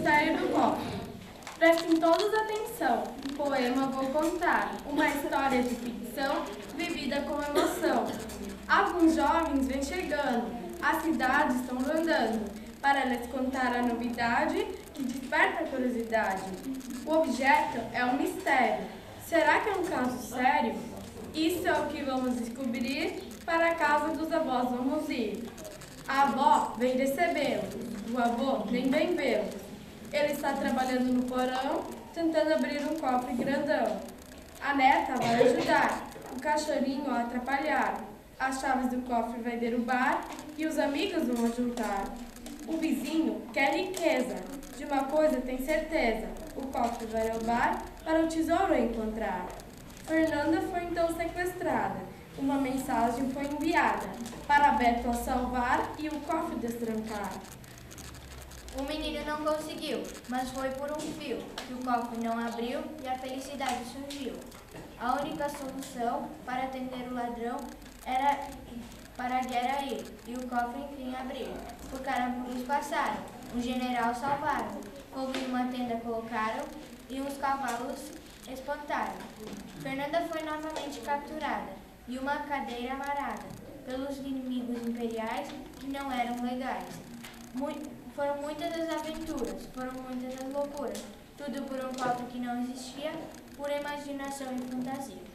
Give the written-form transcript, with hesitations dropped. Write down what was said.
mistério do cofre. Prestem todos atenção, poema vou contar, uma história de ficção vivida com emoção. Alguns jovens vêm chegando, as cidades estão rondando, para lhes contar a novidade que desperta a curiosidade. O objeto é um mistério, será que é um caso sério? Isso é o que vamos descobrir, para a casa dos avós vamos ir. A avó vem recebê-los, o avô nem vem vê-los. Ele está trabalhando no porão, tentando abrir um cofre grandão. A neta vai ajudar, o cachorrinho a atrapalhar. As chaves do cofre vai derrubar e os amigos vão juntar. O vizinho quer riqueza, de uma coisa tem certeza, o cofre vai roubar para o tesouro encontrar. Fernanda foi então sequestrada, uma mensagem foi enviada, para Beto a salvar e o cofre destrancar. O menino não conseguiu, mas foi por um fio, que o cofre não abriu e a felicidade surgiu. A única solução para atender o ladrão era para a guerra ir, e o cofre enfim abrir. Por caramulos passaram, um general salvaram, fogo em uma tenda colocaram e uns cavalos espantaram. Fernanda foi novamente capturada e uma cadeira amarrada pelos inimigos imperiais que não eram legais. Foram muitas as aventuras, foram muitas as loucuras, tudo por um cofre que não existia, pura imaginação e fantasia.